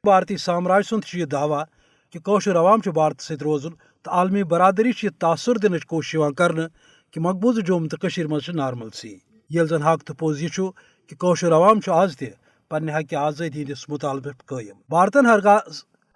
بھارتی سامراج سند یہ دعویٰ کہ قوشر عوام بھارت ست روزن تو عالمی برادری یہ تاثر دنچ کوشش کرنے کہ مقبوضہ جوم تو مز نارمل سی یل زن حق تو پوز یہ کہ قوشر عوام آز تہ پنہ حق آزادی ہندس مطالبہ قائم بھارتن ہرگاہ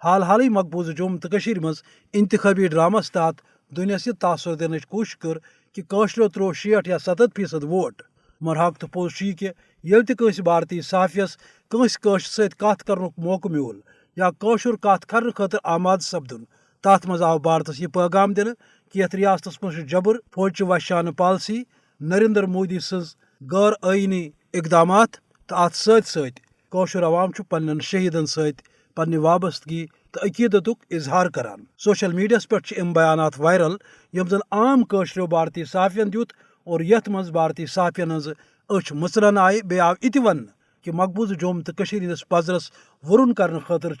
حال مقبوضہ جوم تو مز انتخابی ڈرامس تحت دنیاس یہ تاثر دنچ کوشش کر کہ قوشرو ترو 60 یا 70% ووٹ مگر حق تو پوز یہ کہ یل تہ بھارتی صحافیس قوشر ست کت کر موقع میول یا قوشر کت کرنے خاطر آماد سپدن تات مز آو بھارتس یہ پیغام دن کہ یتھ ریاستس مز جبر فوج وحشانہ پالسی نریندر مودی سز غیر آئینی اقدامات تو ات ست قوشر عوام پنن شہیدن ست پنہ وابستگی تو عقیدت اظہار کران سوشل میڈیاس پہ بیانات وائرل یم زن عام قوشرو بھارتی صحافین دیت اور یتھ مز بھارتی صحافین ہز اچھ مژرن آئی بی آو یہ ون کہ مقبوضہ جوم تو ہندس پزرس ورن کرنے خاطر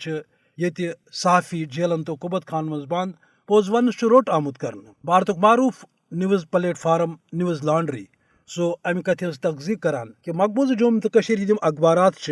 یہ صحافی جیلن تو قبت خان مز بند پوز ون روٹ آمت کرنے بھارتک معروف news platform news laundry سو امہ کتھ ہز تصدیق کران کہ مقبوضہ جوم تو ہندم اخبارات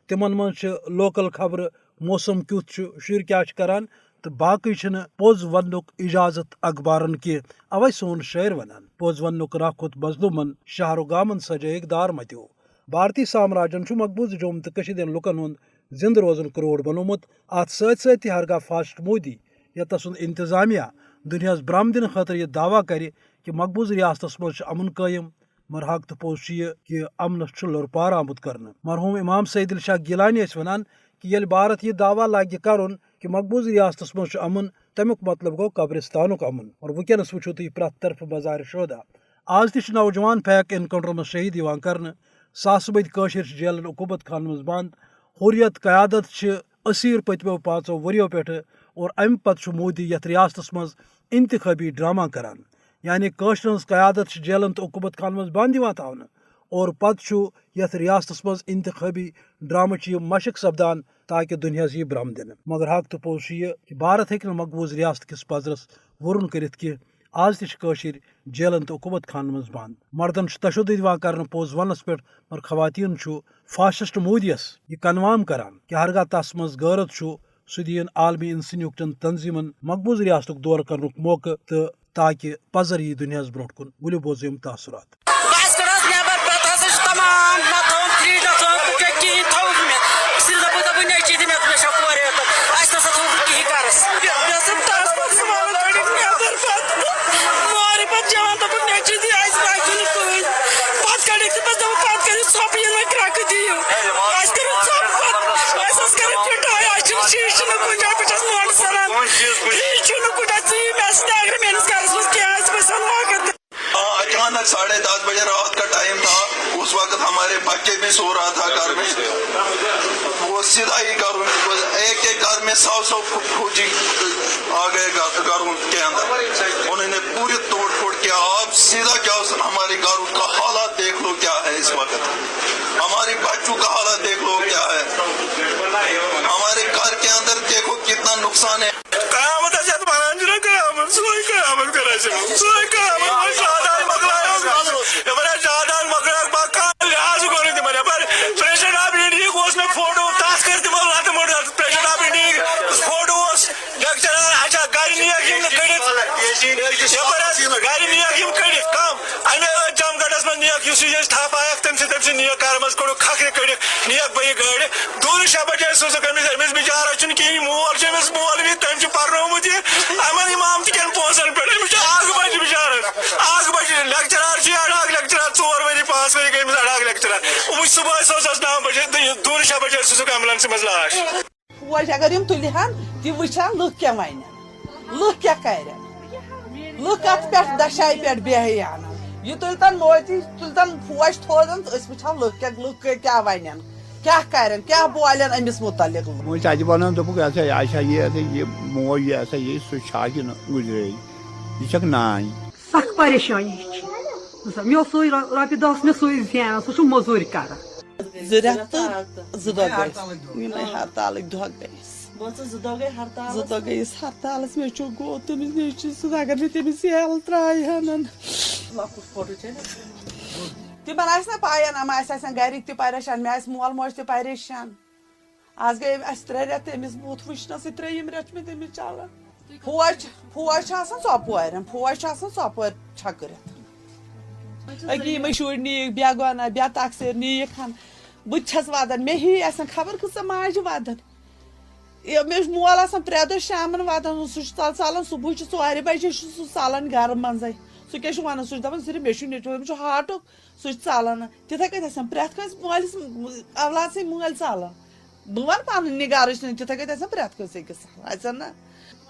تمن مز لوکل خبر موسم کیُتھ شر کیا کران تو باقی پوز ونک اجازت اخبارن کی اوے سون شاعر ونان پوز ونک راہ کھت مظلومن شہر و گامن سجائک دار متو بھارتی سامراجن مقبوضہ جوم تو لکن ہند زند روزن کروڑ بنومت ات ست ہرگاہ فاسٹ مودی یا تسند انتظامیہ دنیاس برہم دن خاطر یہ دعویٰ کرے کہ مقبوضہ ریاستس مز امن قائم مگر حق تو پوز یہ کہ امنس لور پار آمت کرنے مرحوم امام سعید الشاہ گیلانی ونان کہ یل بھارت یہ دعویٰ لاگہ کرن کہ مقبوضہ ریاستس مز امن تمیک مطلب گو قبرستانک امن اور ونکس وچھو تھی پرت طرف بازار شودہ آز تہ نوجوان پیک انکاؤنٹر مز شہید کرنے ساس بد قشر جیلن عقوبت خان مز بند حریت قیادت اسیر پتمو 5 وریو پہ اور امہ پتہ مودی یتھ ریاستس مز انتخابی ڈرامہ کران یعنی قشر قیادت جیلن تو عقوبت خان مز بند تھونہ اور پتہ یتھ ریاستس مز انتخابی ڈرامہ یہ مشق سپدان تاکہ دنیاس یہ برہم دن مگر حق تو پوز یہ کہ بھارت ہیکہ مقبوض ریاست کس پزرس ورن کرت کہ آز تہ جیلن تو عقوبت خان مز بند مردن تشدد کرنے پوز ونس پہ مگر خواتین فاشسٹ مودیس یہ کنوام کران کہ ہرگاہ تس مز غیرت سہ دین عالمی انسانیت چن تنظیمن مقبوض ریاست دور کرنے موقع تو تاکہ پزر یہ دنیاس برو کن ولو بوزو یم تاثرات اچانک 10:30 بجے رات کا ٹائم تھا اس وقت ہمارے بچے بھی سو رہا تھا گھر میں وہ سیدھا ہی ایک گھر میں 100 فوجی آ گئے گھروں کے اندر انہوں نے پوری توڑ پھوڑ کیا آپ سیدھا کیا ہمارے گھروں کا حالات دیکھ لو کیا ہے اس وقت ہمارے بچوں کا حالات دیکھ لو کیا ہے ہمارے گھر کے اندر دیکھو کتنا نقصان ہے نیک کارمز کڑ کھکھر کڑک نیک بئی گاڑی دور 6 بجے سوزک امس بچارہ کہیں مول مول بھی تم پرنومت امن امام تین پونسن پہ 8 بجے بچارہ 8 بجے لیکچرار اڑاک لیکچرار 4 ؤری 5 ؤری گئی اڑاک لیکچرار وہ صبح سوزس 9 بجے دور 6 بجے سوزک ایمبولینس مز لاش فوج اگر یم تلہن تم وچھان لکھ کیا ون لکھ کیا کرن لکھ ات پہ دشائی پہ بہی انان یہ تلتن موتی تلتن فوج تھوزن اس وچھان لکھ کیا ونن کیا کرن کیا بولن امس متعلق وہ تجہ ونان دپک ایسا یہ موج ایسا یہ سہ گزرے یہ چھ نان سخ پریشانی مے سوئی رۄپیہِ 10 مے سوئی زینان سہ موٚزوٗرۍ کران 2 رٮ۪تھ 2 دۄہ گٔے ہڑتالٕکۍ دۄہ گٔیس 2 دۄہ گٔیس ہڑتالس مے چھُ گوٚو تٔمِس نیٚچوِس سۭتۍ اگر نہٕ تٔمِس یلہٕ ترٛایہَن تمن آسہِ نا پاین ام آسن گرِکۍ تہِ پریشان مےٚ آسہِ مول موج تہِ پریشان آز گٔے اَسہِ 3 رٮ۪تھ تٔمِس بُتھ وٕچھنَسٕے 3یِم رٮ۪تھ چھِ مےٚ تٔمِس چلان فوج چھِ آسان ژۄپورِ چھکرِتھ أکہِ یِمے شُرۍ نِیِکھ بیٚیہِ گۄنا بیٚیہِ تقسیٖر نِیِکھ ہن بہٕ تہِ چھَس وَدان مےٚ ہی آسان خبر کۭژاہ ماجہِ وَدان مےٚ چھُ مول آسان 3 دۄہ شامَن واتان سُہ چھُ ژَلان صُبحٲے چھُ 4 بَجے چھُ سُہ ژَلان گرٕ منٛزَے سُہ کیٛاہ چھُ وَنان سُہ چھُ دَپان صرف مےٚ چھُ نیٚچوٗ أمِس چھُ ہاٹُک سُہ چھُ ژَلان تِتھَے کٔنۍ آسان پرٛٮ۪تھ کٲنٛسہِ مٲلِس اولاد سٕنٛدۍ مٲلۍ ژَلان بہٕ وَنہٕ پَنٕنۍ گَرٕچ نہٕ تِتھَے کٔنۍ آسان پرٛٮ۪تھ کٲنٛسہِ أکِس آسان نہ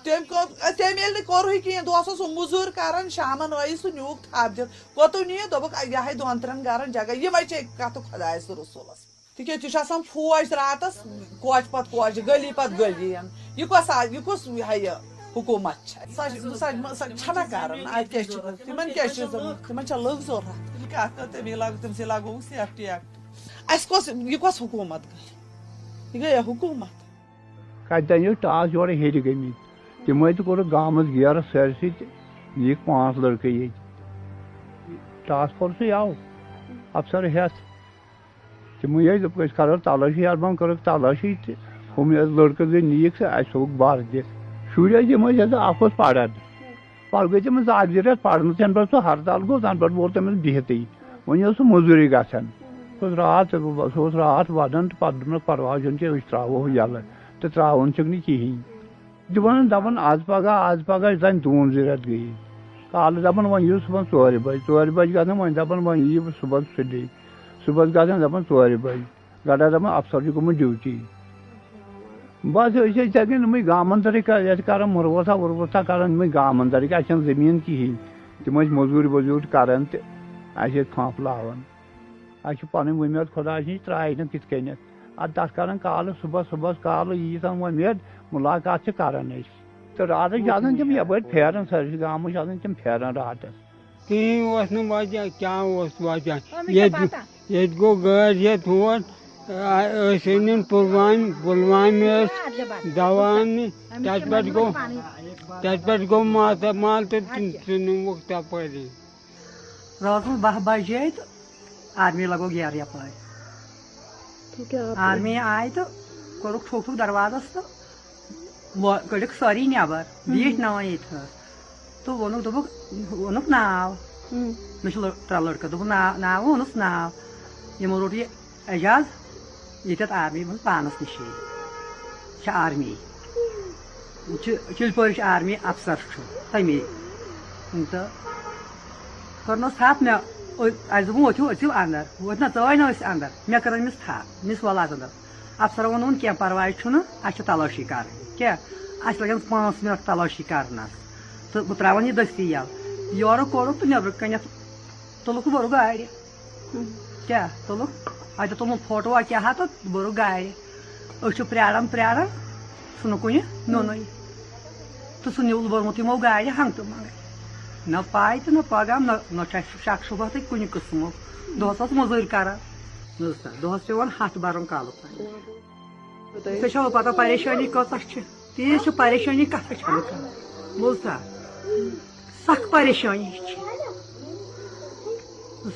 تٔمۍ ییٚلہِ نہٕ کوٚرُے کِہیٖنۍ دۄہَس اوس سُہ موٚزوٗرۍ کَران شامَن ٲیی سُہ نیوٗکھ تھَپھ دِتھ کوٚتُے نِیہِ دوٚپُکھ یِہوٚے 2-3 گَرَن جگہ یِمَے چھِ کَتھٕ خۄدایَس تہٕ رسوٗلَس تِکیٛازِ تہِ چھُ آسان فوج راتَس کوچہِ پَتہٕ کوچہِ گٔلی پَتہٕ گٔلی یہِ کُس یہِ حکوٗمت چھےٚ سۄ چھَنہ کَران اَتہِ کیٛاہ چھِ تِمَن کیٛاہ چھِ تِمَن چھےٚ لُکھ ضوٚرَتھ کَتھ کٔر تٔمی لاگووُکھ سیفٹی ایکٹ اَسہِ کۄس حکوٗمت گٔے یہِ گٔیا حکوٗمت کتہِ ٹاس یورٕ ہیٚرِ گٔمٕتۍ تِمے تہِ کوٚرُکھ گامَس گیرَس سٲرسٕے تہٕ نِیِکھ 5 لٔڑکہٕ ییٚتہِ ٹاس فورسٕے آو اَفسر ہٮ۪تھ تِمے ٲسۍ دوٚپُکھ أسۍ کَرو تلٲشی اَربن کٔرٕکھ تلٲشی تہٕ ہُم لٔڑکہٕ 2 نِیِکھ تہٕ اَسہِ تھوٚوُکھ بَر دِتھ شُرۍ ٲسۍ یِم ٲسۍ اکھ اوس پَران پَتہٕ گٔے تٔمِس 2 رٮ۪تھ پَرنَس تَنہٕ پٮ۪ٹھ سُہ ہرتال گوٚو تَنہٕ پٮ۪ٹھ ووت تٔمِس بِہتٕے وۄنۍ اوس سُہ موٚزوٗرۍ گژھان سُہ اوس راتھ وَدان تہٕ پَتہٕ دوٚپنَس پَرواے چھُنہٕ کینٛہہ أسۍ ترٛاوو یَلہٕ تہٕ ترٛاوُن چھُکھ نہٕ کِہیٖنۍ دَپان آز پگاہ زَنہِ 2 رٮ۪تھ گٔیی کالہٕ دَپان وۄنۍ یِیِو صُبحن 4 بَجہِ 4 بَجہِ گژھان وۄنۍ دَپان وۄنۍ یِیِو صُبحن سُلے صُبحس گژھان دَپان 4 بَجہِ گَرا دَپان اَفسر چھُ گوٚمُت ڈیوٗٹی بَس أسۍ ٲسۍ یِتھَے کٔنۍ یِمٕے گامَن طرٕکۍ ییٚتہِ کَران مُروَسا وُروَسا کَران یِمٕے گامَن طرٕکۍ اَسہِ چھَنہٕ زٔمیٖن کِہیٖنۍ تِم ٲسۍ موٚزوٗرۍ ووٚزوٗرۍ کَران تہٕ اَسہِ ٲسۍ پھمپلاوان اَسہِ چھِ پَنٕنۍ وُمید خۄدایَس نِش ترٛایہِ نہٕ تِتھ کٔنٮ۪تھ اَدٕ تَتھ کَران کالہٕ صُبحس کالہٕ ییٖژاہ وۄمید مُلاقات چھِ کَران أسۍ تہٕ راتَس چھِ آسان تِم یَپٲرۍ پھیران سٲرسٕے گامَس چھِ آسان تِم پھیران راتَس کِہیٖنۍ اوس نہٕ وجہ کیٛاہ اوس وجہ ییٚتہِ گوٚو گٲڑۍ ہٮ۪تھ ہور ٲسۍ أنِن پُلوامہِ ٲسۍ دوا اَننہِ تَتہِ پٮ۪ٹھ گوٚو ماتامال تہٕ سُہ نِموکھ تَپٲری راتَس 12 بجے تہٕ آرمی لگوو گیرٕ یَپٲرۍ آرمی آیہِ تہٕ کوٚرُکھ ٹھوک دروازَس تہٕ کٔڑِکھ سٲری نٮ۪بر بیٖٹھۍ ناوان ییٚتہِ تہٕ ووٚنُکھ ناو مےٚ چھِ 3 لٔڑکہٕ دوٚپُکھ ناو ووٚنُس ناو یِمو روٚٹ یہِ اعجاز ییٚتٮ۪تھ آرمی منٛز پانَس نِشی چھِ آرمی چِلپورِچ آرمی اَفسر چھُ تَمی تہٕ کٔرنَس تھپھ مےٚ اَسہِ دوٚپُن ؤتھِو اَندر وٲتۍ نہ ژٲے نہٕ أسۍ اَندر مےٚ کٔر أمِس تھپھ مِس وَل اَندر اَفسرن ووٚنُن کینٛہہ پَرواے چھُنہٕ اَسہِ چھِ تلٲشی کَرٕنۍ کیٛاہ اَسہِ لَگن 5 مِنٹ تلٲشی کَرنَس تہٕ بہٕ ترٛاوَن یہِ دٔستی یَلہٕ یورٕ کوٚرُکھ تہٕ نیٚبرٕ کَنٮ۪تھ تُلُکھ بوٚرُکھ گاڑِ کیٛاہ تُلُکھ اَتہِ تُلُن فوٹوٗا کیٛاہ تہٕ بوٚرُکھ گاڑِ أسۍ چھِ پیاران سُہ نہٕ کُنہِ نیُنٕے تہٕ سُہ نیوٗل بوٚرمُت یِمو گاڑِ ہنٛگتہٕ منٛگَے نہ پاے تہٕ نہ پگہہ نہ چھُ اَسہِ شک شُبہ تہٕ کُنہِ قٕسمُک دۄہَس ٲس موٚزوٗرۍ کران بوٗزتھا دۄہَس پیوان ہَتھ بَرُن کالہٕ تانۍ ژےٚ چھو پَتہ پریشٲنی کۭژاہ چھِ تیٖژ چھِ پریشٲنی کَتھٕ چھَنہٕ کانٛہہ بوٗزتھا سخ پریشٲنی چھِ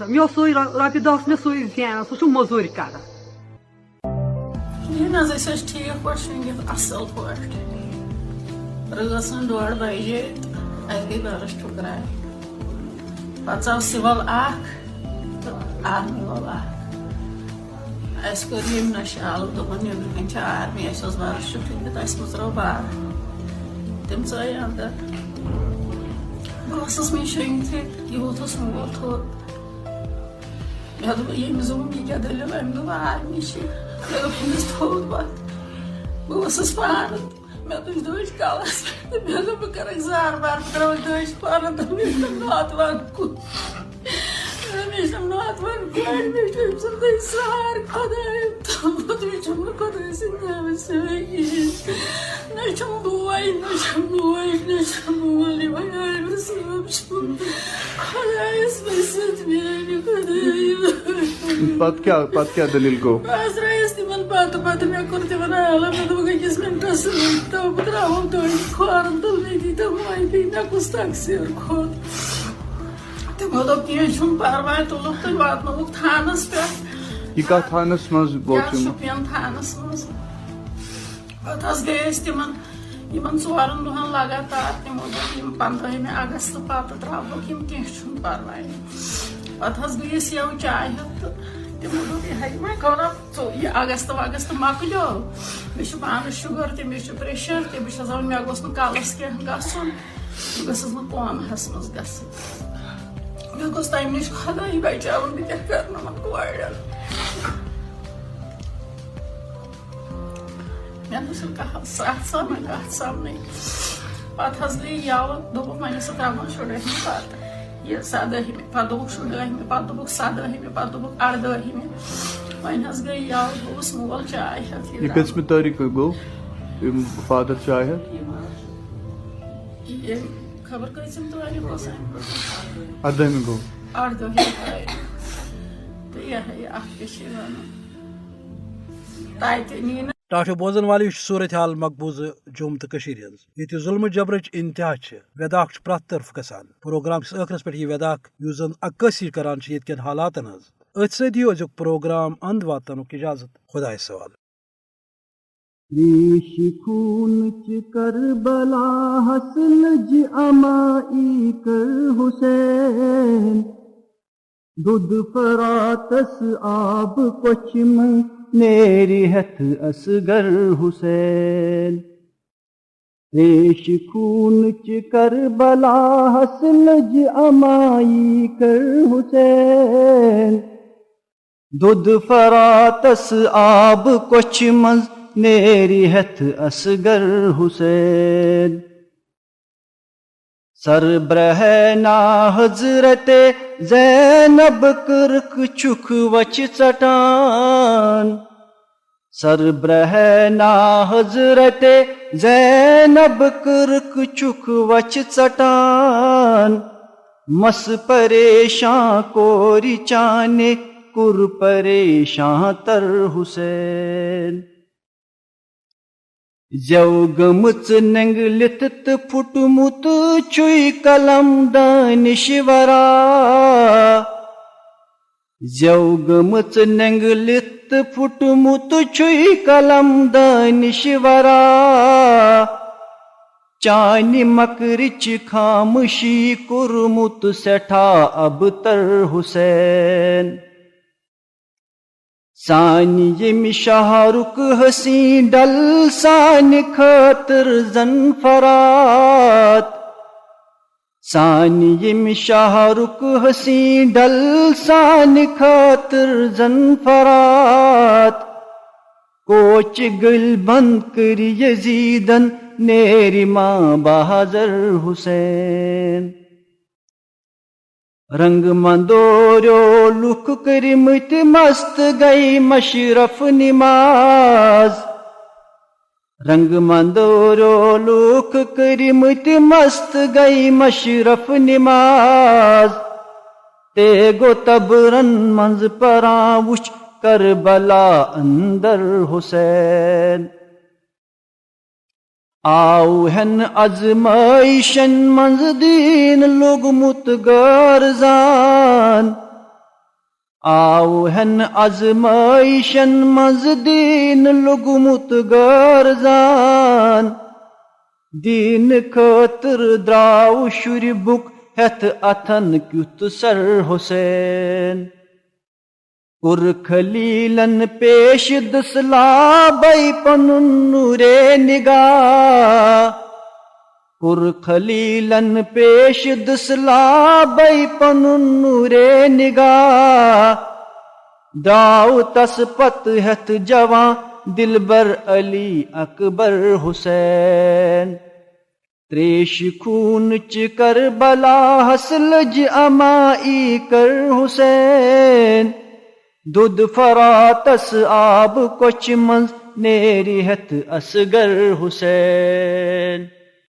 مےٚ اوس سُے رۄپیہِ 10 مےٚ سُے زینان سُہ چھُ موٚزوٗرۍ کران یہِ نہ حظ أسۍ ٲسۍ ٹھیٖک پٲٹھۍ شٔنگِتھ اَصٕل پٲٹھۍ رٲژ سٕنٛز 2 بجے تہٕ اَسہِ گٔے بَرٕس ٹھُکراے پَتہٕ ژاو سِوَل اکھ تہٕ آرمی وول اکھ اَسہِ کٔر ییٚمۍ نشالہٕ دوٚپُن نیٚبرٕ کَنۍ چھِ آرمی اَسہِ اوس بَرٕس چھُ ٹھُکِتھ اَسہِ مٕژرٲو بَر تِم ژاے اَندر بہٕ ٲسٕس مےٚ شٔنگتھٕے یہِ ووٚتھُس مول تھوٚد مےٚ دوٚپ ییٚمِس دوٚپُم یہِ کیٛاہ دٔلیٖل أمۍ دوٚپ آرمی چھِ مےٚ دوٚپ أمِس تھوٚد پَتہٕ بہٕ ؤژھٕس پانہٕ مےٚ تُج دٔج کَلَس پٮ۪ٹھ تہٕ مےٚ دوٚپ بہٕ کَرَکھ زار بار بہٕ ترٛاوَکھ دٔج پانہٕ تہٕ مےٚ چھُنہٕ ناتوان کُن مےٚ چھُنہٕ ناتوان کورِ مےٚ چھُ أمۍ سُنٛدٕے سہار خۄدایَن تھوٚمُت مےٚ چھُم نہٕ خۄداے سٕنٛدۍ نعمت سِوَے کِہیٖنۍ نہ چھُم بوے نہ چھُم موج نہ چھُم مول یِمَے عامر صٲب چھُم خۄدایَس ؤسِتھ میٛانہِ خۄداے پتہٕ کیٛاہ دٔلیٖل گوٚو بہٕ حظ درٛایَس تِمن پتہٕ مےٚ کوٚر تِمن عالم مےٚ دوٚپُکھ أکِس مِنٹَس تہٕ بہٕ ترٛاوَکھ دٔج کھۄرن تہٕ مےٚ دیٖتو معٲفی مےٚ کُس تقسیٖر کھوٚت تِمو دوٚپ کینٛہہ چھُنہٕ پرواے تُلُکھ تہٕ واتنووُکھ تھانس پٮ۪ٹھ یہِ کتھ تھانس منٛز شُپین تھانس منٛز پتہٕ گٔے أسۍ یِمن 4 دۄہن لگاتار تِمو دوٚپ یِم 15 اگست پتہٕ ترٛاوہوکھ یِم کینٛہہ چھُنہٕ پرواے پتہٕ گٔے أسۍ یَوٕ چاے ہٮ۪تھ تہٕ تِمو دوٚپ یِہے وۄنۍ گوٚو یہِ اگست وگست مۄکلیو مےٚ چھُ پانس شُگر تہِ مےٚ چھُ پریشر تہِ بہٕ چھس دپان مےٚ گوٚژھ نہٕ کلس کینٛہہ گژھُن بہٕ گٔژھٕس نہٕ کوماہس منٛز گژھٕنۍ مےٚ گوٚژھ تمہِ نِش خۄداے بچاوُن بہٕ کیٛاہ کرٕ نہٕ یِمن کورٮ۪ن مےٚ نہ چھُنہٕ کانٛہہ ساتھ سامن کتھ سمنٕے پتہٕ گٔے یَوٕ دوٚپُکھ وۄنۍ ٲسۍ ترٛاوان 15مہِ پتہٕ یہِ 17مہِ پتہٕ دوٚپُکھ 18مہِ پتہٕ دوٚپُکھ 17مہِ پتہٕ دوٚپُکھ 18مہِ وۄنۍ گٔے یَوٕ گوٚوُس مول چاے ہٮ۪تھ یہ کٔژمہِ تٲریٖخ گوٚو فادر چاے ہٮ۪تھ خبر کۭژِم تٲریٖخ اوس اَمہِ 18مہِ گوٚو 18مہِ تٲریٖخ تہٕ یِہے اَتھ کیٛاہ چھِ وَنان تَتہِ نی نہٕ ٹاٹھو بوزن والے یہ صورت حال مقبوضہ جوم تو ہز یہ ظلم جبرچ انتہا وداخ پرٛٮ۪تھ طرف گژھان پروگرام کس ٲخرس پہ یہ وداخ اس زن عکاسی کران یت کن حالاتن ہز ات سی ازیک پروگرام اند واتنک اجازت خدائے سوال ریش خون کربلا حسن جی امائی کر حسین دودھ فراتس آب کوچم نیری ہتھ اصغر حسین ریش خون کربلا حسن جی امائی کر حسین دودھ فراتس آب کوچم نیری ہتھ اصغر حسین سربرہنا حضرت زینب کرک چک وچ ژٹان سربرہنا حضرت زینب کرک چک وچ ژٹان مس پریشاں کوری چانے کر پریشاں تر حسین زیو گمژ ننگلت تو پھٹمت چھُے قلم دانشورا زیو گمژ ننگلت تو پھٹمت چھُے قلم دانشورا چانہِ مکرچ خاموشی کورمت سٹھاہ ابتر حسین سانہِ ییٚمہِ شہرُک حسین ڈل سانہِ خٲطر زن فرات سانہِ ییٚمہِ شہرُک حسین ڈل سانہِ خٲطر زن فرات کوچ گٔلۍ بند کٔرۍ یزیدن نیرِ ماں بہادر حسین رنگ مندوریو لُکھ کٔرمٕتۍ مست گٔے مشرف نماز رنگ مندوریو لُکھ کٔرمٕتۍ مست گٔے مشرف نماز تے گو تبرن منٛز پران وٕچھ کربلا اندر حسین آو ہن ازمائشن منٛز دیٖن لوٚگمُت غٲرزان آو ہن ازمائشن منٛز دیٖن لوٚگمُت غٲرزان دیٖن خٲطرٕ درٛاو شُرِ بُک ہٮ۪تھ اتھن کیُتھ سر حسین کوٚر خلیلن پیش دسلابے پنُن نوٗرے نگاہ کوٚر خلیلن پیش دسلابے پنُن نوٗرے نگاہ درٛاو تس پتہٕ ہٮ۪تھ جوان دلبر علی اکبر حسین تریش خوٗنٕچ کربلا حسلج امائی کر حسین دودھ فراتس آب کوچ منٛز نیرِ ہٮ۪تھ اصغر حسین